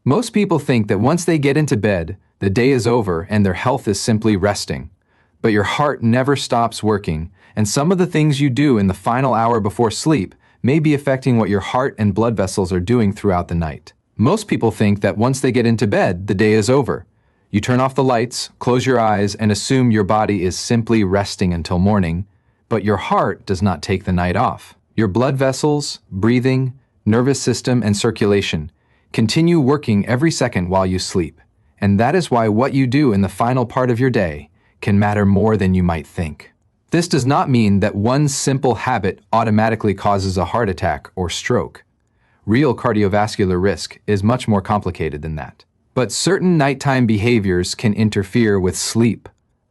Most people think that once they get into bed, the day is over and their health is simply resting. But your heart never stops working, and some of the things you do in the final hour before sleep may be affecting what your heart and blood vessels are doing throughout the night. Most people think that once they get into bed, the day is over. You turn off the lights, close your eyes, and assume your body is simply resting until morning, but your heart does not take the night off. Your blood vessels, breathing, nervous system, and circulation continue working every second while you sleep, and that is why what you do in the final part of your day can matter more than you might think. This does not mean that one simple habit automatically causes a heart attack or stroke. Real cardiovascular risk is much more complicated than that. But certain nighttime behaviors can interfere with sleep,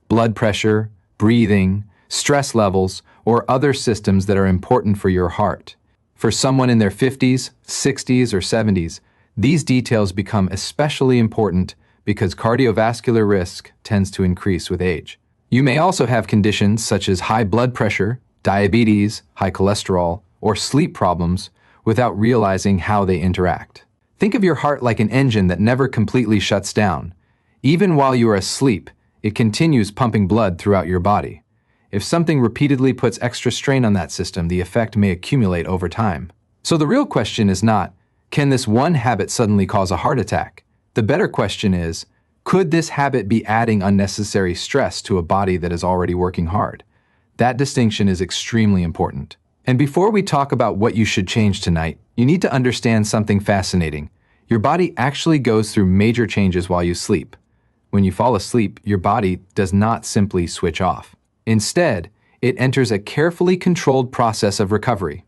blood pressure, breathing, stress levels, or other systems that are important for your heart. For someone in their 50s, 60s, or 70s, these details become especially important because cardiovascular risk tends to increase with age. You may also have conditions such as high blood pressure, diabetes, high cholesterol, or sleep problems without realizing how they interact. Think of your heart like an engine that never completely shuts down. Even while you are asleep, it continues pumping blood throughout your body. If something repeatedly puts extra strain on that system, the effect may accumulate over time. So the real question is not, can this one habit suddenly cause a heart attack? The better question is, could this habit be adding unnecessary stress to a body that is already working hard? That distinction is extremely important. And before we talk about what you should change tonight, you need to understand something fascinating. Your body actually goes through major changes while you sleep. When you fall asleep, your body does not simply switch off. Instead, it enters a carefully controlled process of recovery.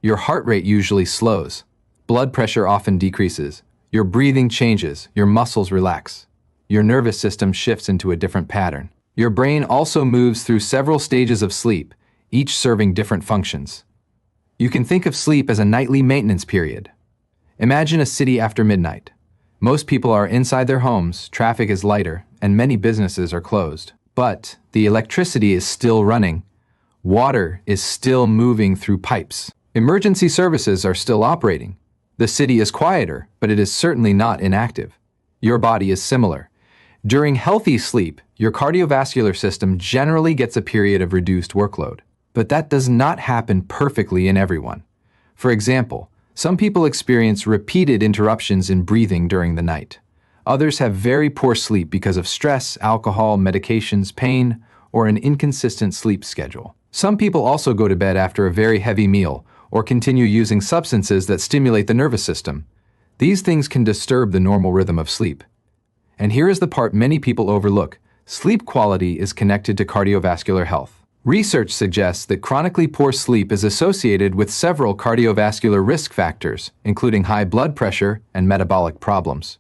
Your heart rate usually slows. Blood pressure often decreases. Your breathing changes. Your muscles relax. Your nervous system shifts into a different pattern. Your brain also moves through several stages of sleep, each serving different functions. You can think of sleep as a nightly maintenance period. Imagine a city after midnight. Most people are inside their homes, traffic is lighter, and many businesses are closed. But the electricity is still running. Water is still moving through pipes. Emergency services are still operating. The city is quieter, but it is certainly not inactive. Your body is similar. During healthy sleep, your cardiovascular system generally gets a period of reduced workload. But that does not happen perfectly in everyone. For example, some people experience repeated interruptions in breathing during the night. Others have very poor sleep because of stress, alcohol, medications, pain, or an inconsistent sleep schedule. Some people also go to bed after a very heavy meal or continue using substances that stimulate the nervous system. These things can disturb the normal rhythm of sleep. And here is the part many people overlook. Sleep quality is connected to cardiovascular health. Research suggests that chronically poor sleep is associated with several cardiovascular risk factors, including high blood pressure and metabolic problems.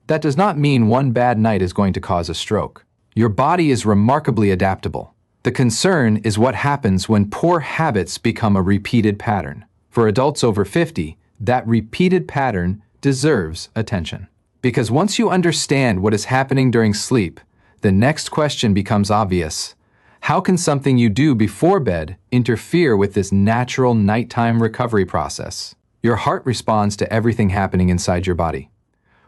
That does not mean one bad night is going to cause a stroke. Your body is remarkably adaptable. The concern is what happens when poor habits become a repeated pattern. For adults over 50, that repeated pattern deserves attention. Because once you understand what is happening during sleep, the next question becomes obvious. How can something you do before bed interfere with this natural nighttime recovery process? Your heart responds to everything happening inside your body.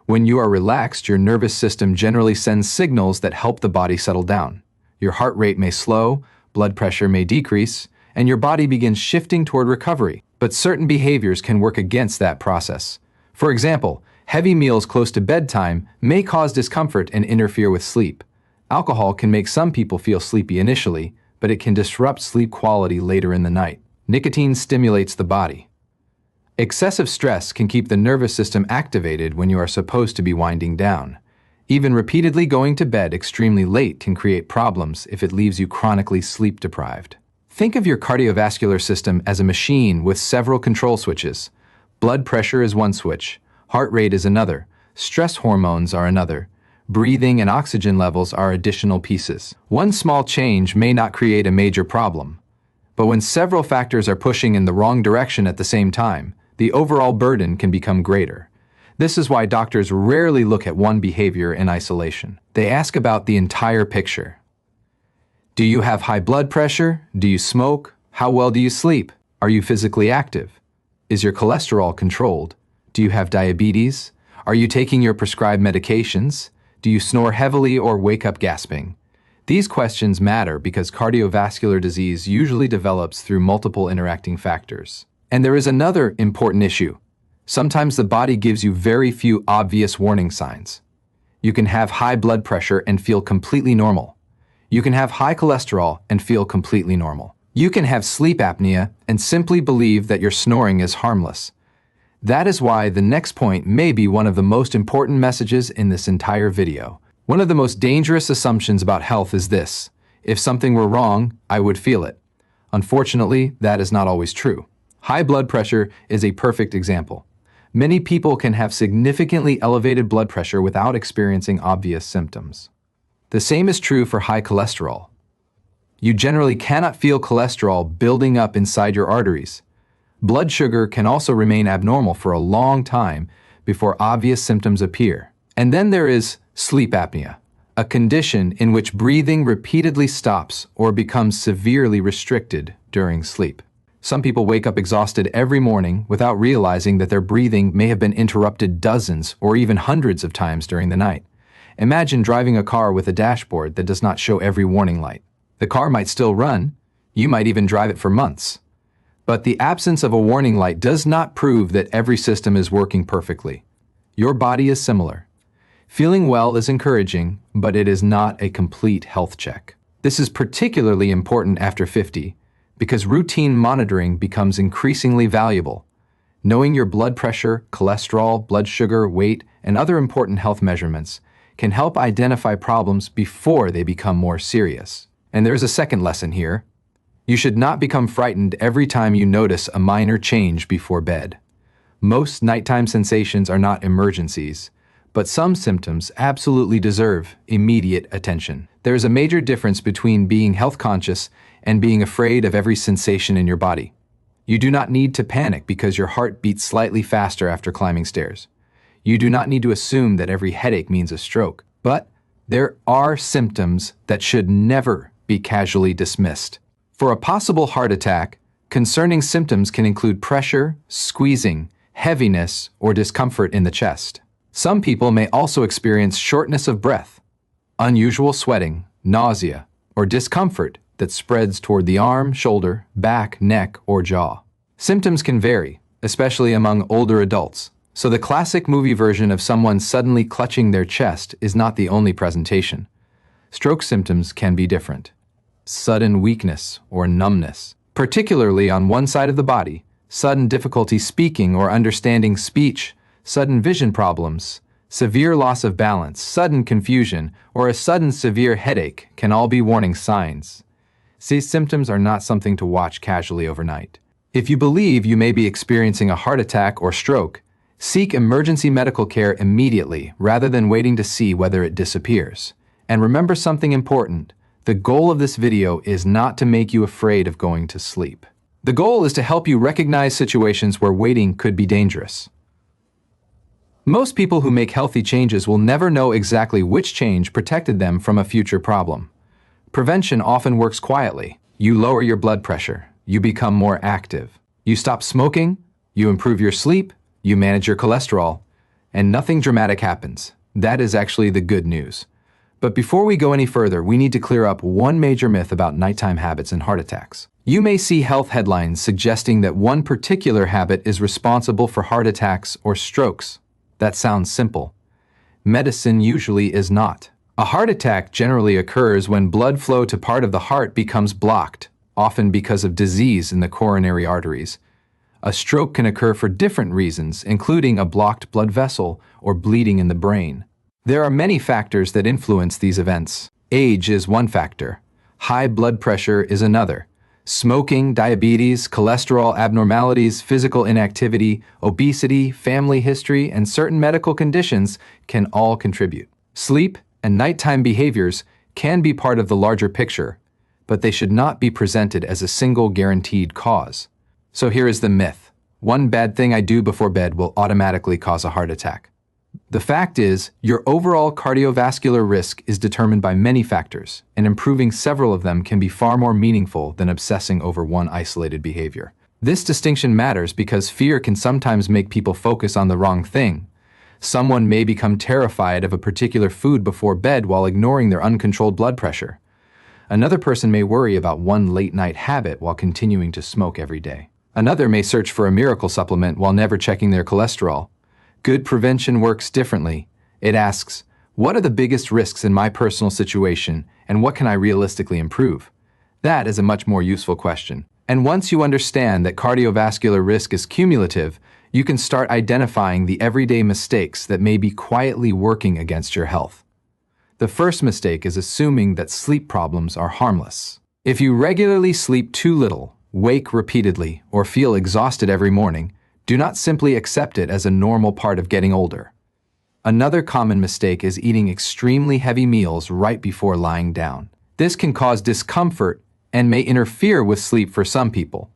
When you are relaxed, your nervous system generally sends signals that help the body settle down. Your heart rate may slow, blood pressure may decrease, and your body begins shifting toward recovery. But certain behaviors can work against that process. For example, heavy meals close to bedtime may cause discomfort and interfere with sleep. Alcohol can make some people feel sleepy initially, but it can disrupt sleep quality later in the night. Nicotine stimulates the body. Excessive stress can keep the nervous system activated when you are supposed to be winding down. Even repeatedly going to bed extremely late can create problems if it leaves you chronically sleep deprived. Think of your cardiovascular system as a machine with several control switches. Blood pressure is one switch, heart rate is another, stress hormones are another. Breathing and oxygen levels are additional pieces. One small change may not create a major problem, but when several factors are pushing in the wrong direction at the same time, the overall burden can become greater. This is why doctors rarely look at one behavior in isolation. They ask about the entire picture. Do you have high blood pressure? Do you smoke? How well do you sleep? Are you physically active? Is your cholesterol controlled? Do you have diabetes? Are you taking your prescribed medications? Do you snore heavily or wake up gasping? These questions matter because cardiovascular disease usually develops through multiple interacting factors. And there is another important issue. Sometimes the body gives you very few obvious warning signs. You can have high blood pressure and feel completely normal. You can have high cholesterol and feel completely normal. You can have sleep apnea and simply believe that your snoring is harmless. That is why the next point may be one of the most important messages in this entire video. One of the most dangerous assumptions about health is this: if something were wrong, I would feel it. Unfortunately, that is not always true. High blood pressure is a perfect example. Many people can have significantly elevated blood pressure without experiencing obvious symptoms. The same is true for high cholesterol. You generally cannot feel cholesterol building up inside your arteries. Blood sugar can also remain abnormal for a long time before obvious symptoms appear. And then there is sleep apnea, a condition in which breathing repeatedly stops or becomes severely restricted during sleep. Some people wake up exhausted every morning without realizing that their breathing may have been interrupted dozens or even hundreds of times during the night. Imagine driving a car with a dashboard that does not show every warning light. The car might still run, you might even drive it for months. But the absence of a warning light does not prove that every system is working perfectly. Your body is similar. Feeling well is encouraging, but it is not a complete health check. This is particularly important after 50, because routine monitoring becomes increasingly valuable. Knowing your blood pressure, cholesterol, blood sugar, weight, and other important health measurements can help identify problems before they become more serious. And there's a second lesson here. You should not become frightened every time you notice a minor change before bed. Most nighttime sensations are not emergencies, but some symptoms absolutely deserve immediate attention. There is a major difference between being health conscious and being afraid of every sensation in your body. You do not need to panic because your heart beats slightly faster after climbing stairs. You do not need to assume that every headache means a stroke. But there are symptoms that should never be casually dismissed. For a possible heart attack, concerning symptoms can include pressure, squeezing, heaviness, or discomfort in the chest. Some people may also experience shortness of breath, unusual sweating, nausea, or discomfort that spreads toward the arm, shoulder, back, neck, or jaw. Symptoms can vary, especially among older adults, so the classic movie version of someone suddenly clutching their chest is not the only presentation. Stroke symptoms can be different. Sudden weakness or numbness, particularly on one side of the body, sudden difficulty speaking or understanding speech, sudden vision problems, severe loss of balance, sudden confusion, or a sudden severe headache can all be warning signs. These symptoms are not something to watch casually overnight. If you believe you may be experiencing a heart attack or stroke, seek emergency medical care immediately rather than waiting to see whether it disappears. And remember something important. The goal of this video is not to make you afraid of going to sleep. The goal is to help you recognize situations where waiting could be dangerous. Most people who make healthy changes will never know exactly which change protected them from a future problem. Prevention often works quietly. You lower your blood pressure. You become more active. You stop smoking. You improve your sleep. You manage your cholesterol. And nothing dramatic happens. That is actually the good news. But before we go any further, we need to clear up one major myth about nighttime habits and heart attacks. You may see health headlines suggesting that one particular habit is responsible for heart attacks or strokes. That sounds simple. Medicine usually is not. A heart attack generally occurs when blood flow to part of the heart becomes blocked, often because of disease in the coronary arteries. A stroke can occur for different reasons, including a blocked blood vessel or bleeding in the brain. There are many factors that influence these events. Age is one factor. High blood pressure is another. Smoking, diabetes, cholesterol abnormalities, physical inactivity, obesity, family history, and certain medical conditions can all contribute. Sleep and nighttime behaviors can be part of the larger picture, but they should not be presented as a single guaranteed cause. So here is the myth. One bad thing I do before bed will automatically cause a heart attack. The fact is, your overall cardiovascular risk is determined by many factors, and improving several of them can be far more meaningful than obsessing over one isolated behavior. This distinction matters because fear can sometimes make people focus on the wrong thing. Someone may become terrified of a particular food before bed while ignoring their uncontrolled blood pressure. Another person may worry about one late-night habit while continuing to smoke every day. Another may search for a miracle supplement while never checking their cholesterol. Good prevention works differently. It asks, what are the biggest risks in my personal situation, and what can I realistically improve? That is a much more useful question. And once you understand that cardiovascular risk is cumulative, you can start identifying the everyday mistakes that may be quietly working against your health. The first mistake is assuming that sleep problems are harmless. If you regularly sleep too little, wake repeatedly, or feel exhausted every morning, do not simply accept it as a normal part of getting older. Another common mistake is eating extremely heavy meals right before lying down. This can cause discomfort and may interfere with sleep for some people.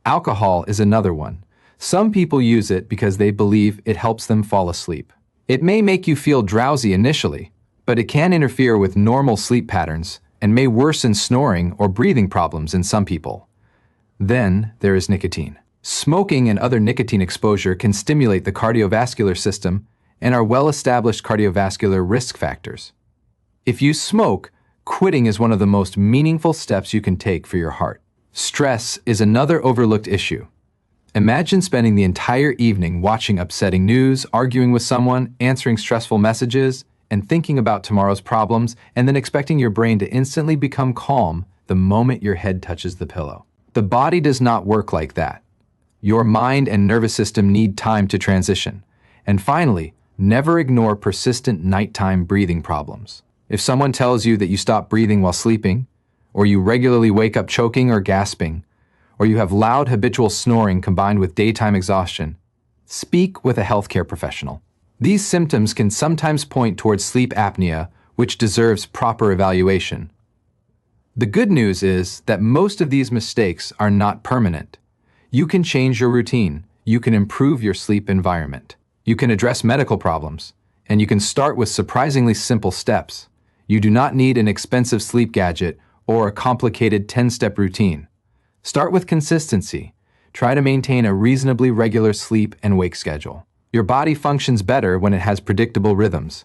Alcohol is another one. Some people use it because they believe it helps them fall asleep. It may make you feel drowsy initially, but it can interfere with normal sleep patterns and may worsen snoring or breathing problems in some people. Then there is nicotine. Smoking and other nicotine exposure can stimulate the cardiovascular system and are well-established cardiovascular risk factors. If you smoke, quitting is one of the most meaningful steps you can take for your heart. Stress is another overlooked issue. Imagine spending the entire evening watching upsetting news, arguing with someone, answering stressful messages, and thinking about tomorrow's problems, and then expecting your brain to instantly become calm the moment your head touches the pillow. The body does not work like that. Your mind and nervous system need time to transition. And finally, never ignore persistent nighttime breathing problems. If someone tells you that you stop breathing while sleeping, or you regularly wake up choking or gasping, or you have loud habitual snoring combined with daytime exhaustion, speak with a healthcare professional. These symptoms can sometimes point towards sleep apnea, which deserves proper evaluation. The good news is that most of these mistakes are not permanent. You can change your routine, you can improve your sleep environment, you can address medical problems, and you can start with surprisingly simple steps. You do not need an expensive sleep gadget or a complicated 10-step routine. Start with consistency. Try to maintain a reasonably regular sleep and wake schedule. Your body functions better when it has predictable rhythms.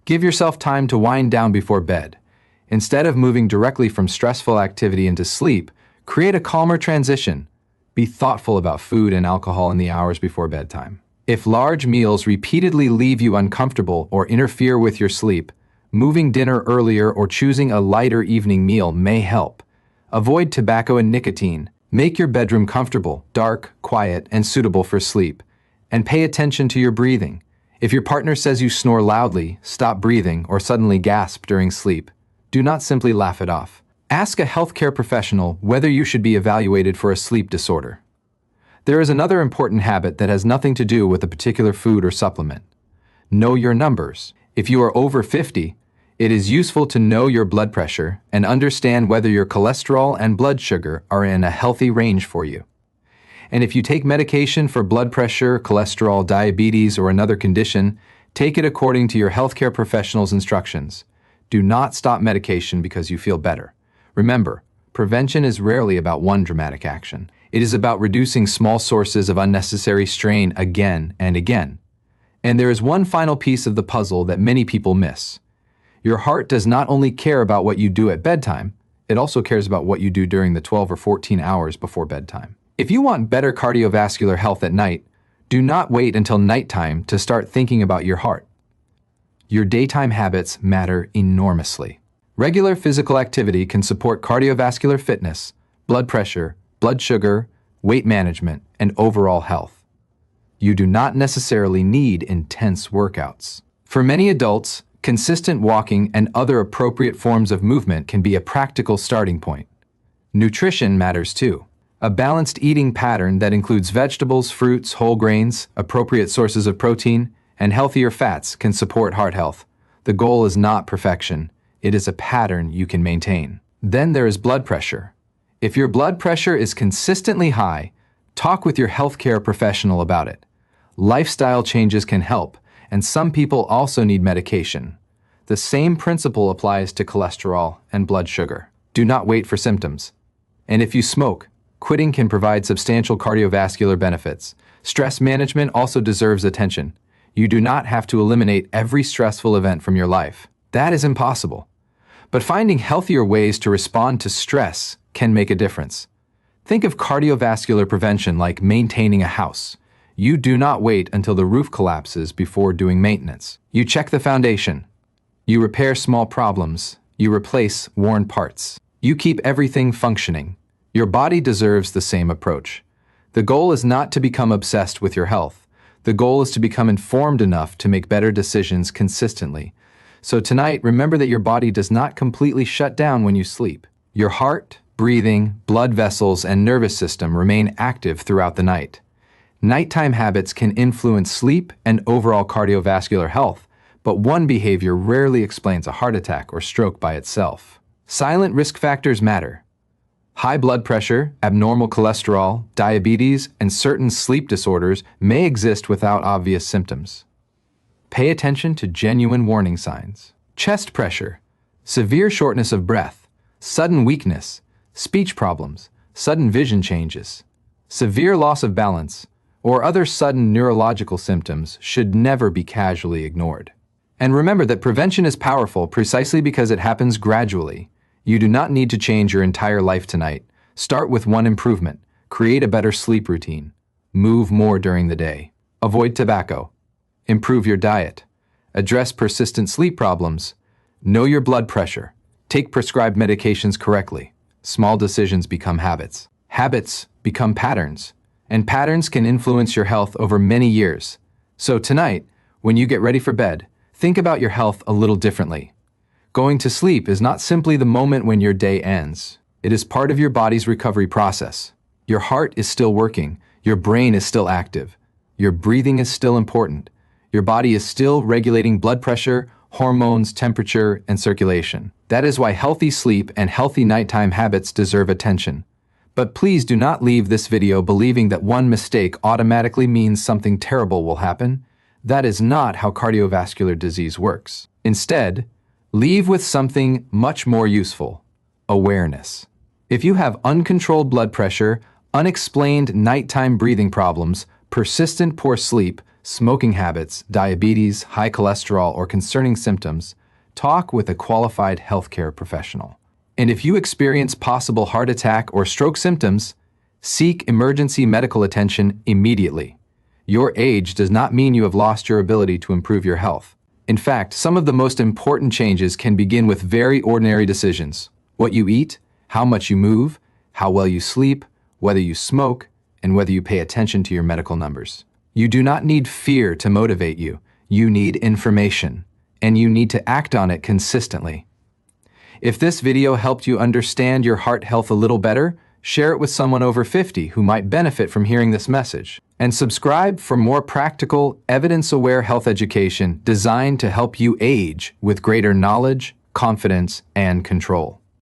Give yourself time to wind down before bed. Instead of moving directly from stressful activity into sleep, create a calmer transition. Be thoughtful about food and alcohol in the hours before bedtime. If large meals repeatedly leave you uncomfortable or interfere with your sleep, moving dinner earlier or choosing a lighter evening meal may help. Avoid tobacco and nicotine. Make your bedroom comfortable, dark, quiet, and suitable for sleep. And pay attention to your breathing. If your partner says you snore loudly, stop breathing, or suddenly gasp during sleep, do not simply laugh it off. Ask a healthcare professional whether you should be evaluated for a sleep disorder. There is another important habit that has nothing to do with a particular food or supplement. Know your numbers. If you are over 50, it is useful to know your blood pressure and understand whether your cholesterol and blood sugar are in a healthy range for you. And if you take medication for blood pressure, cholesterol, diabetes, or another condition, take it according to your healthcare professional's instructions. Do not stop medication because you feel better. Remember, prevention is rarely about one dramatic action. It is about reducing small sources of unnecessary strain again and again. And there is one final piece of the puzzle that many people miss. Your heart does not only care about what you do at bedtime, it also cares about what you do during the 12 or 14 hours before bedtime. If you want better cardiovascular health at night, do not wait until nighttime to start thinking about your heart. Your daytime habits matter enormously. Regular physical activity can support cardiovascular fitness, blood pressure, blood sugar, weight management, and overall health. You do not necessarily need intense workouts. For many adults, consistent walking and other appropriate forms of movement can be a practical starting point. Nutrition matters too. A balanced eating pattern that includes vegetables, fruits, whole grains, appropriate sources of protein, and healthier fats can support heart health. The goal is not perfection. It is a pattern you can maintain. Then there is blood pressure. If your blood pressure is consistently high, talk with your healthcare professional about it. Lifestyle changes can help, and some people also need medication. The same principle applies to cholesterol and blood sugar. Do not wait for symptoms. And if you smoke, quitting can provide substantial cardiovascular benefits. Stress management also deserves attention. You do not have to eliminate every stressful event from your life. That is impossible. But finding healthier ways to respond to stress can make a difference. Think of cardiovascular prevention like maintaining a house. You do not wait until the roof collapses before doing maintenance. You check the foundation. You repair small problems. You replace worn parts. You keep everything functioning. Your body deserves the same approach. The goal is not to become obsessed with your health. The goal is to become informed enough to make better decisions consistently. So tonight, remember that your body does not completely shut down when you sleep. Your heart, breathing, blood vessels, and nervous system remain active throughout the night. Nighttime habits can influence sleep and overall cardiovascular health, but one behavior rarely explains a heart attack or stroke by itself. Silent risk factors matter. High blood pressure, abnormal cholesterol, diabetes, and certain sleep disorders may exist without obvious symptoms. Pay attention to genuine warning signs. Chest pressure, severe shortness of breath, sudden weakness, speech problems, sudden vision changes, severe loss of balance, or other sudden neurological symptoms should never be casually ignored. And remember that prevention is powerful precisely because it happens gradually. You do not need to change your entire life tonight. Start with one improvement. Create a better sleep routine. Move more during the day. Avoid tobacco. Improve your diet. Address persistent sleep problems. Know your blood pressure. Take prescribed medications correctly. Small decisions become habits. Habits become patterns. And patterns can influence your health over many years. So tonight, when you get ready for bed, think about your health a little differently. Going to sleep is not simply the moment when your day ends. It is part of your body's recovery process. Your heart is still working. Your brain is still active. Your breathing is still important. Your body is still regulating blood pressure, hormones, temperature, and circulation. That is why healthy sleep and healthy nighttime habits deserve attention. But please do not leave this video believing that one mistake automatically means something terrible will happen. That is not how cardiovascular disease works. Instead, leave with something much more useful: awareness. If you have uncontrolled blood pressure, unexplained nighttime breathing problems, persistent poor sleep, smoking habits, diabetes, high cholesterol, or concerning symptoms, talk with a qualified healthcare professional. And if you experience possible heart attack or stroke symptoms, seek emergency medical attention immediately. Your age does not mean you have lost your ability to improve your health. In fact, some of the most important changes can begin with very ordinary decisions: what you eat, how much you move, how well you sleep, whether you smoke, and whether you pay attention to your medical numbers. You do not need fear to motivate you. You need information, and you need to act on it consistently. If this video helped you understand your heart health a little better, share it with someone over 50 who might benefit from hearing this message. And subscribe for more practical, evidence-aware health education designed to help you age with greater knowledge, confidence, and control.